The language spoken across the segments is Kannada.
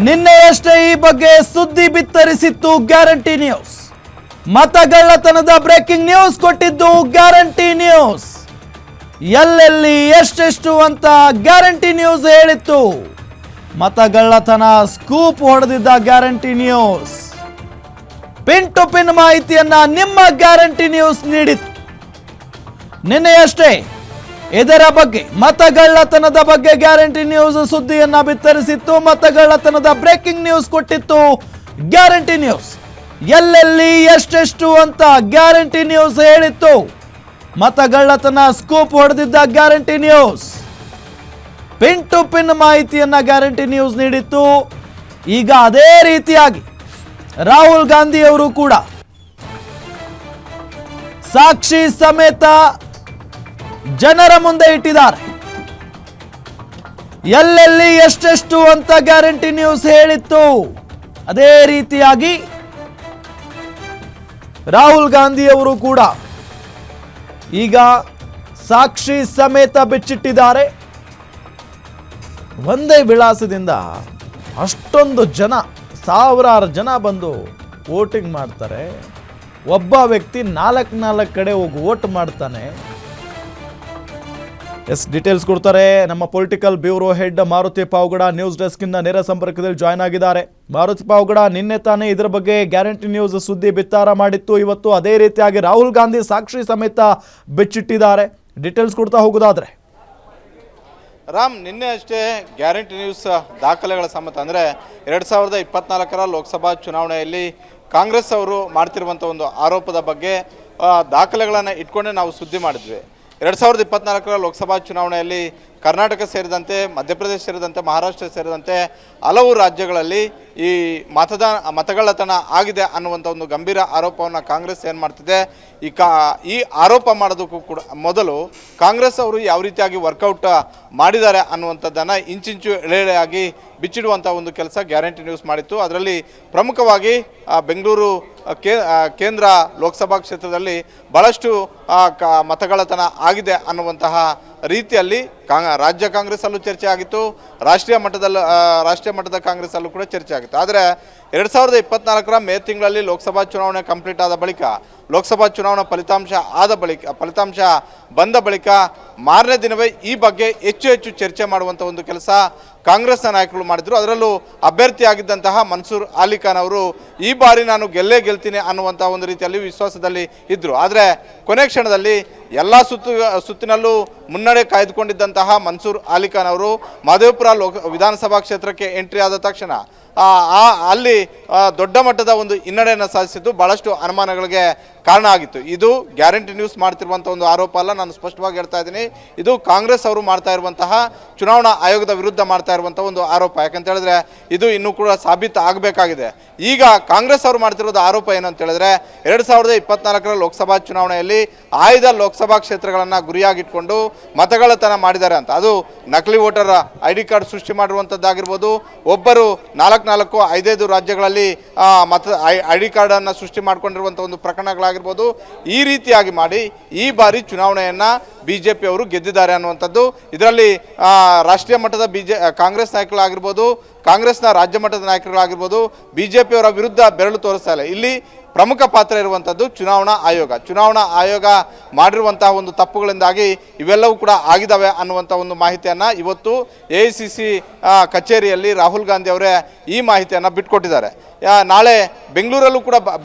ನಿನ್ನೆಯಷ್ಟೇ ಈ ಬಗ್ಗೆ ಸುದ್ದಿ ಬಿತ್ತರಿಸಿತ್ತು ಗ್ಯಾರಂಟಿ ನ್ಯೂಸ್. ಮತಗಳ್ಳತನದ ಬ್ರೇಕಿಂಗ್ ನ್ಯೂಸ್ ಕೊಟ್ಟಿದ್ದು ಗ್ಯಾರಂಟಿ ನ್ಯೂಸ್. ಎಲ್ಲೆಲ್ಲಿ ಎಷ್ಟೆಷ್ಟು ಅಂತ ಗ್ಯಾರಂಟಿ ನ್ಯೂಸ್ ಹೇಳಿತ್ತು. ಮತಗಳ್ಳತನ ಸ್ಕೂಪ್ ಹೊಡೆದಿದ್ದ Guarantee News. Pin to pin ಮಾಹಿತಿಯನ್ನ ನಿಮ್ಮ ಗ್ಯಾರಂಟಿ ನ್ಯೂಸ್ ನೀಡಿತ್ತು. ನಿನ್ನೆಯಷ್ಟೇ ಇದರ ಬಗ್ಗೆ ಮತಗಳ್ಳತನದ ಬಗ್ಗೆ ಗ್ಯಾರಂಟಿ ನ್ಯೂಸ್ ಸುದ್ದಿಯನ್ನ ಬಿತ್ತರಿಸಿತ್ತು. ಮತಗಳ್ಳತನದ ಬ್ರೇಕಿಂಗ್ ನ್ಯೂಸ್ ಕೊಟ್ಟಿತ್ತು ಗ್ಯಾರಂಟಿ ನ್ಯೂಸ್. ಎಲ್ಲೆಲ್ಲಿ ಎಷ್ಟೆಷ್ಟು ಅಂತ ಗ್ಯಾರಂಟಿ ನ್ಯೂಸ್ ಹೇಳಿತ್ತು. ಮತಗಳ್ಳತನ ಸ್ಕೂಪ್ ಹೊಡೆದಿದ್ದ Guarantee News. Pin to pin ಮಾಹಿತಿಯನ್ನ ಗ್ಯಾರಂಟಿ ನ್ಯೂಸ್ ನೀಡಿತ್ತು. ಈಗ ಅದೇ ರೀತಿಯಾಗಿ ರಾಹುಲ್ ಗಾಂಧಿ ಅವರು ಕೂಡ ಸಾಕ್ಷಿ ಸಮೇತ ಜನರ ಮುಂದೆ ಇಟ್ಟಿದ್ದಾರೆ. ಎಲ್ಲೆಲ್ಲಿ ಎಷ್ಟೆಷ್ಟು ಅಂತ ಗ್ಯಾರಂಟಿ ನ್ಯೂಸ್ ಹೇಳಿತ್ತು. ಅದೇ ರೀತಿಯಾಗಿ ರಾಹುಲ್ ಗಾಂಧಿ ಅವರು ಕೂಡ ಈಗ ಸಾಕ್ಷಿ ಸಮೇತ ಬಿಚ್ಚಿಟ್ಟಿದ್ದಾರೆ. ಒಂದೇ ವಿಳಾಸದಿಂದ ಅಷ್ಟೊಂದು ಜನ, ಸಾವಿರಾರು ಜನ ಬಂದು ವೋಟಿಂಗ್ ಮಾಡ್ತಾರೆ. ಒಬ್ಬ ವ್ಯಕ್ತಿ ನಾಲ್ಕು ಕಡೆ ಹೋಗಿ ವೋಟ್ ಮಾಡ್ತಾನೆ. ಡೀಟೇಲ್ಸ್ ಕೊಡ್ತಾರೆ ನಮ್ಮ political bureau head Maruti Pavagada. News desk ಇಂದ ನೇರ ಸಂಪರ್ಕದಲ್ಲಿ ಜಾಯ್ನ್ ಆಗಿದ್ದಾರೆ. ಮಾರುತಿ ಪಾವಗಡ, ನಿನ್ನೆ ತಾನೇ ಇದರ ಬಗ್ಗೆ ಗ್ಯಾರಂಟಿ ನ್ಯೂಸ್ ಸುದ್ದಿ ಬಿತ್ತಾರ ಮಾಡಿತ್ತು. ಇವತ್ತು ಅದೇ ರೀತಿಯಾಗಿ ರಾಹುಲ್ ಗಾಂಧಿ ಸಾಕ್ಷಿ ಸಮೇತ ಬಿಚ್ಚಿಟ್ಟಿದ್ದಾರೆ. ಡೀಟೇಲ್ಸ್ ಕೊಡ್ತಾ ಹೋಗೋದಾದ್ರೆ ರಾಮ್, ನಿನ್ನೆ ಅಷ್ಟೇ ಗ್ಯಾರಂಟಿ ನ್ಯೂಸ್ ದಾಖಲೆಗಳ ಸಮೇತ ಅಂದರೆ 2024 ಲೋಕಸಭಾ ಚುನಾವಣೆಯಲ್ಲಿ ಕಾಂಗ್ರೆಸ್ ಅವರು ಮಾಡ್ತಿರುವಂಥ ಒಂದು ಆರೋಪದ ಬಗ್ಗೆ ದಾಖಲೆಗಳನ್ನು ಇಟ್ಕೊಂಡೇ ನಾವು ಸುದ್ದಿ ಮಾಡಿದ್ವಿ. 2024 ಲೋಕಸಭಾ ಚುನಾವಣೆಯಲ್ಲಿ ಕರ್ನಾಟಕ ಸೇರಿದಂತೆ, ಮಧ್ಯಪ್ರದೇಶ ಸೇರಿದಂತೆ, ಮಹಾರಾಷ್ಟ್ರ ಸೇರಿದಂತೆ ಹಲವು ರಾಜ್ಯಗಳಲ್ಲಿ ಈ ಮತಗಳ್ಳತನ ಆಗಿದೆ ಅನ್ನುವಂಥ ಒಂದು ಗಂಭೀರ ಆರೋಪವನ್ನು ಕಾಂಗ್ರೆಸ್ ಏನು ಮಾಡ್ತಿದೆ. ಈ ಆರೋಪ ಮಾಡೋದಕ್ಕೂ ಕೂಡ ಮೊದಲು ಕಾಂಗ್ರೆಸ್ ಅವರು ಯಾವ ರೀತಿಯಾಗಿ ವರ್ಕೌಟ್ ಮಾಡಿದ್ದಾರೆ ಅನ್ನುವಂಥದ್ದನ್ನು ಇಂಚಿಂಚು ಎಳೆಯಾಗಿ ಬಿಚ್ಚಿಡುವಂಥ ಒಂದು ಕೆಲಸ ಗ್ಯಾರಂಟಿ ನ್ಯೂಸ್ ಮಾಡಿತ್ತು. ಅದರಲ್ಲಿ ಪ್ರಮುಖವಾಗಿ ಬೆಂಗಳೂರು ಕೇಂದ್ರ ಲೋಕಸಭಾ ಕ್ಷೇತ್ರದಲ್ಲಿ ಭಾಳಷ್ಟು ಮತಗಳ್ಳತನ ಆಗಿದೆ ಅನ್ನುವಂತಹ ರೀತಿಯಲ್ಲಿ ರಾಜ್ಯ ಕಾಂಗ್ರೆಸ್ಸಲ್ಲೂ ಚರ್ಚೆ ಆಗಿತ್ತು, ರಾಷ್ಟ್ರೀಯ ಮಟ್ಟದ ಕಾಂಗ್ರೆಸ್ಸಲ್ಲೂ ಕೂಡ ಚರ್ಚೆ ಆಗಿತ್ತು. ಆದರೆ 2024 ಮೇ ತಿಂಗಳಲ್ಲಿ ಲೋಕಸಭಾ ಚುನಾವಣೆ ಕಂಪ್ಲೀಟ್ ಆದ ಬಳಿಕ, ಲೋಕಸಭಾ ಚುನಾವಣಾ ಫಲಿತಾಂಶ ಬಂದ ಬಳಿಕ ಮಾರನೇ ದಿನವೇ ಈ ಬಗ್ಗೆ ಹೆಚ್ಚು ಚರ್ಚೆ ಮಾಡುವಂಥ ಒಂದು ಕೆಲಸ ಕಾಂಗ್ರೆಸ್ನ ನಾಯಕರು ಮಾಡಿದರು. ಅದರಲ್ಲೂ ಅಭ್ಯರ್ಥಿಯಾಗಿದ್ದಂತಹ ಮನ್ಸೂರ್ ಅಲಿ ಖಾನ್ ಅವರು ಈ ಬಾರಿ ನಾನು ಗೆಲ್ತೀನಿ ಅನ್ನುವಂಥ ಒಂದು ರೀತಿಯಲ್ಲಿ ವಿಶ್ವಾಸದಲ್ಲಿ ಇದ್ದರು. ಆದರೆ ಕೊನೆ ಕ್ಷಣದಲ್ಲಿ ಎಲ್ಲ ಸುತ್ತಿನಲ್ಲೂ ಮುನ್ನಡೆ ಕಾಯ್ದುಕೊಂಡಿದ್ದಂತಹ ಮನ್ಸೂರ್ ಅಲಿ ಖಾನ್ ಅವರು ಮಹದೇವಪುರ ವಿಧಾನಸಭಾ ಕ್ಷೇತ್ರಕ್ಕೆ ಎಂಟ್ರಿ ಆದ ತಕ್ಷಣ ಅಲ್ಲಿ ದೊಡ್ಡ ಮಟ್ಟದ ಒಂದು ಹಿನ್ನಡೆಯನ್ನು ಸಾಧಿಸಿದ್ದು ಭಾಳಷ್ಟು ಅನುಮಾನಗಳಿಗೆ ಕಾರಣ ಆಗಿತ್ತು. ಇದು ಗ್ಯಾರಂಟಿ ನ್ಯೂಸ್ ಮಾಡ್ತಿರುವಂಥ ಒಂದು ಆರೋಪ ಅಲ್ಲ, ನಾನು ಸ್ಪಷ್ಟವಾಗಿ ಹೇಳ್ತಾ ಇದ್ದೀನಿ. ಇದು ಕಾಂಗ್ರೆಸ್ ಅವರು ಮಾಡ್ತಾ ಇರುವಂತಹ ಚುನಾವಣಾ ಆಯೋಗದ ವಿರುದ್ಧ ಮಾಡ್ತಾ ಇರುವಂಥ ಒಂದು ಆರೋಪ. ಯಾಕಂತ ಹೇಳಿದ್ರೆ ಇದು ಇನ್ನೂ ಕೂಡ ಸಾಬೀತು ಆಗಬೇಕಾಗಿದೆ. ಈಗ ಕಾಂಗ್ರೆಸ್ ಅವರು ಮಾಡ್ತಿರೋದು ಆರೋಪ ಏನು ಅಂತ ಹೇಳಿದ್ರೆ 2024 ಲೋಕಸಭಾ ಚುನಾವಣೆಯಲ್ಲಿ ಆಯ್ದ ಲೋಕಸಭಾ ಕ್ಷೇತ್ರಗಳನ್ನು ಗುರಿಯಾಗಿಟ್ಕೊಂಡು ಮತಗಳ್ಳತನ ಮಾಡಿದ್ದಾರೆ ಅಂತ. ಅದು ನಕಲಿ ವೋಟರ್ ID ಕಾರ್ಡ್ ಸೃಷ್ಟಿ ಮಾಡಿರುವಂಥದ್ದಾಗಿರ್ಬೋದು, ಒಬ್ಬರು 4-5 ರಾಜ್ಯಗಳಲ್ಲಿ ID ಕಾರ್ಡನ್ನು ಸೃಷ್ಟಿ ಮಾಡಿಕೊಂಡಿರುವಂಥ ಒಂದು ಪ್ರಕರಣಗಳಾಗಿರ್ಬೋದು. ಈ ರೀತಿಯಾಗಿ ಮಾಡಿ ಈ ಬಾರಿ ಚುನಾವಣೆಯನ್ನು BJP ಅವರು ಗೆದ್ದಿದ್ದಾರೆ ಅನ್ನುವಂಥದ್ದು. ಇದರಲ್ಲಿ ರಾಷ್ಟ್ರೀಯ ಮಟ್ಟದ ಕಾಂಗ್ರೆಸ್ ನಾಯಕರಾಗಿರ್ಬೋದು, ಕಾಂಗ್ರೆಸ್ನ ರಾಜ್ಯ ಮಟ್ಟದ ನಾಯಕರುಗಳಾಗಿರ್ಬೋದು BJP ಅವರ ವಿರುದ್ಧ ಬೆರಳು ತೋರಿಸ್ತಾ ಇಲ್ಲ. ಇಲ್ಲಿ ಪ್ರಮುಖ ಪಾತ್ರ ಇರುವಂಥದ್ದು ಚುನಾವಣಾ ಆಯೋಗ ಮಾಡಿರುವಂತಹ ಒಂದು ತಪ್ಪುಗಳಿಂದಾಗಿ ಇವೆಲ್ಲವೂ ಕೂಡ ಆಗಿದ್ದಾವೆ ಅನ್ನುವಂಥ ಒಂದು ಮಾಹಿತಿಯನ್ನು ಇವತ್ತು AICC ಕಚೇರಿಯಲ್ಲಿ ರಾಹುಲ್ ಗಾಂಧಿ ಅವರೇ ಈ ಮಾಹಿತಿಯನ್ನು ಬಿಟ್ಕೊಟ್ಟಿದ್ದಾರೆ. ನಾಳೆ ಬೆಂಗಳೂರಿಗೂ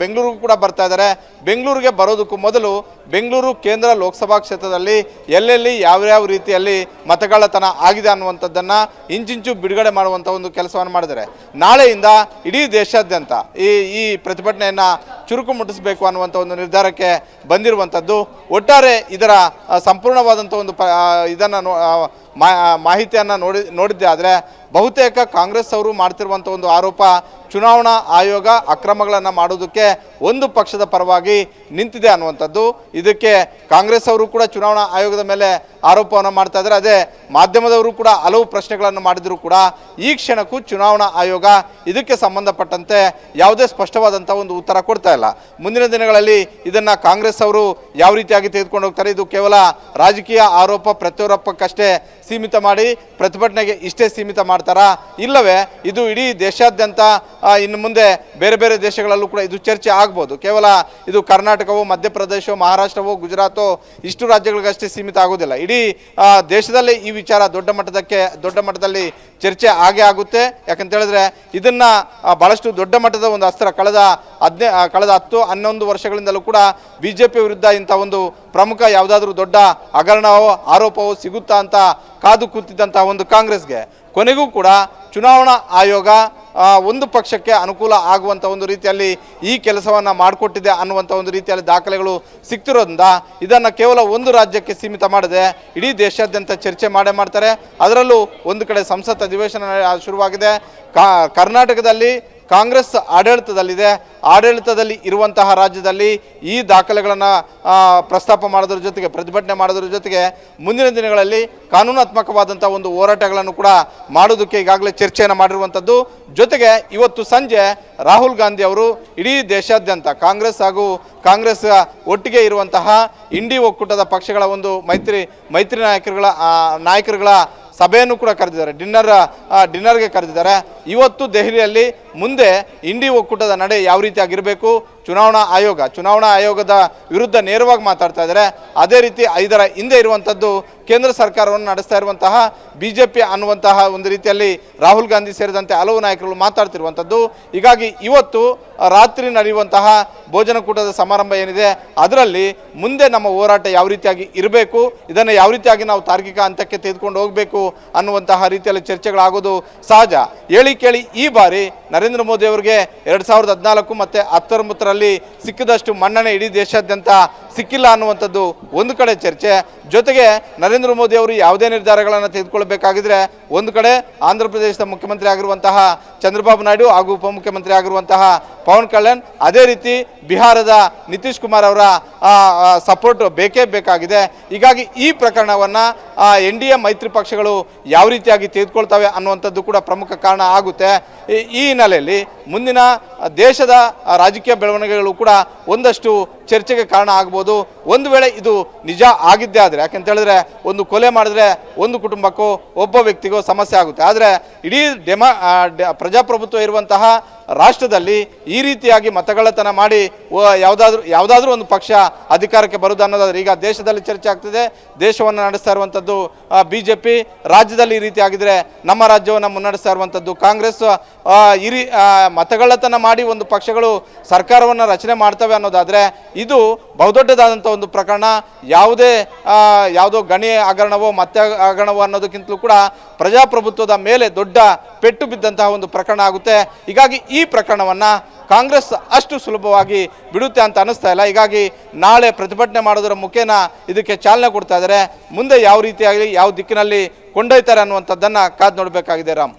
ಕೂಡ ಬರ್ತಾ ಇದ್ದಾರೆ. ಬೆಂಗಳೂರಿಗೆ ಬರೋದಕ್ಕೂ ಮೊದಲು ಬೆಂಗಳೂರು ಕೇಂದ್ರ ಲೋಕಸಭಾ ಕ್ಷೇತ್ರದಲ್ಲಿ ಎಲ್ಲೆಲ್ಲಿ ಯಾವ್ಯಾವ ರೀತಿಯಲ್ಲಿ ಮತಗಳ್ಳತನ ಆಗಿದೆ ಅನ್ನುವಂಥದ್ದನ್ನು ಇಂಚಿಂಚು ಬಿಡುಗಡೆ ಮಾಡುವಂಥ ಒಂದು ಕೆಲಸವನ್ನು ಮಾಡಿದ್ದಾರೆ. ನಾಳೆಯಿಂದ ಇಡೀ ದೇಶಾದ್ಯಂತ ಈ ಪ್ರತಿಭಟನೆಯನ್ನು ಚುರುಕು ಮುಟ್ಟಿಸಬೇಕು ಅನ್ನುವಂಥ ಒಂದು ನಿರ್ಧಾರಕ್ಕೆ ಬಂದಿರುವಂಥದ್ದು. ಒಟ್ಟಾರೆ ಇದರ ಸಂಪೂರ್ಣವಾದಂಥ ಒಂದು ಇದನ್ನು ಮಾಹಿತಿಯನ್ನು ನೋಡಿದ್ದೆ ಆದರೆ ಬಹುತೇಕ ಕಾಂಗ್ರೆಸ್ ಅವರು ಮಾಡ್ತಿರುವಂಥ ಒಂದು ಆರೋಪ ಚುನಾವಣಾ ಆಯೋಗ ಅಕ್ರಮಗಳನ್ನು ಮಾಡೋದಕ್ಕೆ ಒಂದು ಪಕ್ಷದ ಪರವಾಗಿ ನಿಂತಿದೆ ಅನ್ನುವಂಥದ್ದು. ಇದಕ್ಕೆ ಕಾಂಗ್ರೆಸ್ ಅವರು ಕೂಡ ಚುನಾವಣಾ ಆಯೋಗದ ಮೇಲೆ ಆರೋಪವನ್ನು ಮಾಡ್ತಾ ಇದ್ದಾರೆ. ಅದೇ ಮಾಧ್ಯಮದವರು ಕೂಡ ಹಲವು ಪ್ರಶ್ನೆಗಳನ್ನು ಮಾಡಿದರೂ ಕೂಡ ಈ ಕ್ಷಣಕ್ಕೂ ಚುನಾವಣಾ ಆಯೋಗ ಇದಕ್ಕೆ ಸಂಬಂಧಪಟ್ಟಂತೆ ಯಾವುದೇ ಸ್ಪಷ್ಟವಾದಂಥ ಒಂದು ಉತ್ತರ ಕೊಡ್ತಾ ಇಲ್ಲ. ಮುಂದಿನ ದಿನಗಳಲ್ಲಿ ಇದನ್ನು ಕಾಂಗ್ರೆಸ್ ಅವರು ಯಾವ ರೀತಿಯಾಗಿ ತೆಗೆದುಕೊಂಡು ಹೋಗ್ತಾರೆ, ಇದು ಕೇವಲ ರಾಜಕೀಯ ಆರೋಪ ಪ್ರತ್ಯಾರೋಪಕ್ಕಷ್ಟೇ ಸೀಮಿತ ಮಾಡಿ ಪ್ರತಿಭಟನೆಗೆ ಇಷ್ಟೇ ಸೀಮಿತ ಮಾಡ್ತಾರಾ, ಇಲ್ಲವೇ ಇದು ಇಡೀ ದೇಶಾದ್ಯಂತ ಇನ್ನು ಮುಂದೆ ಬೇರೆ ಬೇರೆ ದೇಶಗಳಲ್ಲೂ ಕೂಡ ಇದು ಚರ್ಚೆ ಆಗ್ಬೋದು? ಕೇವಲ ಇದು ಕರ್ನಾಟಕವೋ, ಮಧ್ಯಪ್ರದೇಶವೋ, ಮಹಾರಾಷ್ಟ್ರವೋ, ಗುಜರಾತೋ ಇಷ್ಟು ರಾಜ್ಯಗಳಿಗಷ್ಟೇ ಸೀಮಿತ ಆಗೋದಿಲ್ಲ. ಇಡೀ ದೇಶದಲ್ಲೇ ಈ ವಿಚಾರ ದೊಡ್ಡ ಮಟ್ಟದಲ್ಲಿ ಚರ್ಚೆ ಆಗೇ ಆಗುತ್ತೆ. ಯಾಕಂತ ಹೇಳಿದ್ರೆ ಇದನ್ನ ಬಹಳಷ್ಟು ದೊಡ್ಡ ಮಟ್ಟದ ಒಂದು ಅಸ್ತ್ರ ಕಳೆದ 10-11 ವರ್ಷಗಳಿಂದಲೂ ಕೂಡ ಬಿಜೆಪಿ ವಿರುದ್ಧ ಇಂಥ ಒಂದು ಪ್ರಮುಖ ಯಾವುದಾದ್ರೂ ದೊಡ್ಡ ಹಗರಣವೋ ಆರೋಪವೋ ಸಿಗುತ್ತಾ ಅಂತ ಕಾದು ಕೂತಿದ್ದಂತಹ ಒಂದು ಕಾಂಗ್ರೆಸ್ಗೆ ಕೊನೆಗೂ ಕೂಡ ಚುನಾವಣಾ ಆಯೋಗ ಒಂದು ಪಕ್ಷಕ್ಕೆ ಅನುಕೂಲ ಆಗುವಂಥ ಒಂದು ರೀತಿಯಲ್ಲಿ ಈ ಕೆಲಸವನ್ನು ಮಾಡಿಕೊಟ್ಟಿದೆ ಅನ್ನುವಂಥ ಒಂದು ರೀತಿಯಲ್ಲಿ ದಾಖಲೆಗಳು ಸಿಗ್ತಿರೋದ್ರಿಂದ ಇದನ್ನು ಕೇವಲ ಒಂದು ರಾಜ್ಯಕ್ಕೆ ಸೀಮಿತ ಮಾಡದೆ ಇಡೀ ದೇಶಾದ್ಯಂತ ಚರ್ಚೆ ಮಾಡ್ತಾರೆ. ಅದರಲ್ಲೂ ಒಂದು ಕಡೆ ಸಂಸತ್ ಅಧಿವೇಶನ ಶುರುವಾಗಿದೆ. ಕರ್ನಾಟಕದಲ್ಲಿ ಕಾಂಗ್ರೆಸ್ ಆಡಳಿತದಲ್ಲಿ ಇರುವಂತಹ ರಾಜ್ಯದಲ್ಲಿ ಈ ದಾಖಲೆಗಳನ್ನು ಪ್ರಸ್ತಾಪ ಮಾಡೋದ್ರ ಜೊತೆಗೆ, ಪ್ರತಿಭಟನೆ ಮಾಡೋದ್ರ ಜೊತೆಗೆ ಮುಂದಿನ ದಿನಗಳಲ್ಲಿ ಕಾನೂನಾತ್ಮಕವಾದಂಥ ಒಂದು ಹೋರಾಟಗಳನ್ನು ಕೂಡ ಮಾಡೋದಕ್ಕೆ ಈಗಾಗಲೇ ಚರ್ಚೆಯನ್ನು ಮಾಡಿರುವಂಥದ್ದು. ಜೊತೆಗೆ ಇವತ್ತು ಸಂಜೆ ರಾಹುಲ್ ಗಾಂಧಿ ಅವರು ಇಡೀ ದೇಶಾದ್ಯಂತ ಕಾಂಗ್ರೆಸ್ ಒಟ್ಟಿಗೆ ಇರುವಂತಹ ಇಂಡಿ ಒಕ್ಕೂಟದ ಪಕ್ಷಗಳ ಒಂದು ಮೈತ್ರಿ ನಾಯಕರುಗಳ ಸಭೆಯನ್ನು ಕೂಡ ಕರೆದಿದ್ದಾರೆ, ಡಿನ್ನರ್ಗೆ ಕರೆದಿದ್ದಾರೆ. ಇವತ್ತು ದೆಹಲಿಯಲ್ಲಿ ಮುಂದೆ ಇಂಡಿ ಒಕ್ಕೂಟದ ನಡೆ ಯಾವ ರೀತಿಯಾಗಿರಬೇಕು, ಚುನಾವಣಾ ಆಯೋಗದ ವಿರುದ್ಧ ನೇರವಾಗಿ ಮಾತಾಡ್ತಾ ಇದ್ದಾರೆ. ಅದೇ ರೀತಿ ಇದರ ಹಿಂದೆ ಇರುವಂಥದ್ದು ಕೇಂದ್ರ ಸರ್ಕಾರವನ್ನು ನಡೆಸ್ತಾ ಇರುವಂತಹ ಬಿಜೆಪಿ ಅನ್ನುವಂತಹ ಒಂದು ರೀತಿಯಲ್ಲಿ ರಾಹುಲ್ ಗಾಂಧಿ ಸೇರಿದಂತೆ ಹಲವು ನಾಯಕರು ಮಾತಾಡ್ತಿರುವಂಥದ್ದು. ಹೀಗಾಗಿ ಇವತ್ತು ರಾತ್ರಿ ನಡೆಯುವಂತಹ ಭೋಜನಕೂಟದ ಸಮಾರಂಭ ಏನಿದೆ ಅದರಲ್ಲಿ ಮುಂದೆ ನಮ್ಮ ಹೋರಾಟ ಯಾವ ರೀತಿಯಾಗಿ ಇರಬೇಕು, ಇದನ್ನು ಯಾವ ರೀತಿಯಾಗಿ ನಾವು ತಾರ್ಕಿಕ ಹಂತಕ್ಕೆ ತೆಗೆದುಕೊಂಡು ಹೋಗಬೇಕು ಅನ್ನುವಂತಹ ರೀತಿಯಲ್ಲಿ ಚರ್ಚೆಗಳಾಗೋದು ಸಹಜ. ಕೇಳಿ ಈ ಬಾರಿ ನರೇಂದ್ರ ಮೋದಿ ಅವರಿಗೆ 2014 ಮತ್ತು 2019ರಲ್ಲಿ ಸಿಕ್ಕಿದಷ್ಟು ಮನ್ನಣೆ ಇಡೀ ದೇಶಾದ್ಯಂತ ಸಿಕ್ಕಿಲ್ಲ ಅನ್ನುವಂಥದ್ದು ಒಂದು ಕಡೆ ಚರ್ಚೆ. ಜೊತೆಗೆ ನರೇಂದ್ರ ಮೋದಿ ಅವರು ಯಾವುದೇ ನಿರ್ಧಾರಗಳನ್ನು ತೆಗೆದುಕೊಳ್ಳಬೇಕಾಗಿದ್ರೆ ಒಂದು ಕಡೆ ಆಂಧ್ರ ಪ್ರದೇಶದ ಮುಖ್ಯಮಂತ್ರಿ ಆಗಿರುವಂತಹ ಚಂದ್ರಬಾಬು ನಾಯ್ಡು ಹಾಗೂ ಉಪಮುಖ್ಯಮಂತ್ರಿ ಆಗಿರುವಂತಹ ಪವನ್ ಕಲ್ಯಾಣ್, ಅದೇ ರೀತಿ ಬಿಹಾರದ ನಿತೀಶ್ ಕುಮಾರ್ ಅವರ ಸಪೋರ್ಟ್ ಬೇಕೇ ಬೇಕಾಗಿದೆ. ಹೀಗಾಗಿ ಈ ಪ್ರಕರಣವನ್ನು NDA ಮೈತ್ರಿ ಪಕ್ಷಗಳು ಯಾವ ರೀತಿಯಾಗಿ ತೆಗೆದುಕೊಳ್ತವೆ ಅನ್ನುವಂಥದ್ದು ಕೂಡ ಪ್ರಮುಖ ಕಾರಣ ಆಗುತ್ತೆ. ಈ ಹಿನ್ನೆಲೆಯಲ್ಲಿ ಮುಂದಿನ ದೇಶದ ರಾಜಕೀಯ ಬೆಳವಣಿಗೆಗಳು ಕೂಡ ಒಂದಷ್ಟು ಚರ್ಚೆಗೆ ಕಾರಣ ಆಗ್ಬೋದು. ಒಂದು ವೇಳೆ ಇದು ನಿಜ ಆಗಿದ್ದೇ ಆದರೆ, ಯಾಕೆಂತ ಹೇಳಿದ್ರೆ ಒಂದು ಕೊಲೆ ಮಾಡಿದ್ರೆ ಒಂದು ಕುಟುಂಬಕ್ಕೋ ಒಬ್ಬ ವ್ಯಕ್ತಿಗೋ ಸಮಸ್ಯೆ ಆಗುತ್ತೆ. ಆದರೆ ಇಡೀ ಪ್ರಜಾಪ್ರಭುತ್ವ ಇರುವಂತಹ ರಾಷ್ಟ್ರದಲ್ಲಿ ಈ ರೀತಿಯಾಗಿ ಮತಗಳ್ಳತನ ಮಾಡಿ ಯಾವುದಾದ್ರೂ ಒಂದು ಪಕ್ಷ ಅಧಿಕಾರಕ್ಕೆ ಬರುವುದು ಅನ್ನೋದಾದ್ರೆ, ಈಗ ದೇಶದಲ್ಲಿ ಚರ್ಚೆ ಆಗ್ತಿದೆ, ದೇಶವನ್ನು ನಡೆಸ್ತಾ ಇರುವಂಥದ್ದು ಬಿಜೆಪಿ, ರಾಜ್ಯದಲ್ಲಿ ಈ ರೀತಿ ಆಗಿದ್ರೆ ನಮ್ಮ ರಾಜ್ಯವನ್ನು ಮುನ್ನಡೆಸ್ತಾ ಇರುವಂಥದ್ದು ಕಾಂಗ್ರೆಸ್. ಮತಗಳ್ಳತನ ಮಾಡಿ ಒಂದು ಪಕ್ಷಗಳು ಸರ್ಕಾರವನ್ನು ರಚನೆ ಮಾಡ್ತವೆ ಅನ್ನೋದಾದರೆ ಇದು ಬಹುದೊಡ್ಡದಾದಂಥ ಒಂದು ಪ್ರಕರಣ. ಯಾವುದೋ ಗಣಿ ಹಗರಣವೋ ಮತ್ತೆ ಹಗರಣವೋ ಅನ್ನೋದಕ್ಕಿಂತಲೂ ಕೂಡ ಪ್ರಜಾಪ್ರಭುತ್ವದ ಮೇಲೆ ದೊಡ್ಡ ಪೆಟ್ಟು ಬಿದ್ದಂತಹ ಒಂದು ಪ್ರಕರಣ ಆಗುತ್ತೆ. ಹೀಗಾಗಿ ಈ ಪ್ರಕರಣವನ್ನು ಕಾಂಗ್ರೆಸ್ ಅಷ್ಟು ಸುಲಭವಾಗಿ ಬಿಡುತ್ತೆ ಅಂತ ಅನ್ನಿಸ್ತಾ ಇಲ್ಲ. ಹೀಗಾಗಿ ನಾಳೆ ಪ್ರತಿಭಟನೆ ಮಾಡೋದರ ಮುಖೇನ ಇದಕ್ಕೆ ಚಾಲನೆ ಕೊಡ್ತಾ ಇದ್ದಾರೆ. ಮುಂದೆ ಯಾವ ರೀತಿಯಾಗಿ ಯಾವ ದಿಕ್ಕಿನಲ್ಲಿ ಕೊಂಡೊಯ್ತಾರೆ ಅನ್ನುವಂಥದ್ದನ್ನು ಕಾದು ನೋಡಬೇಕಾಗಿದೆ. ರಾಮ್.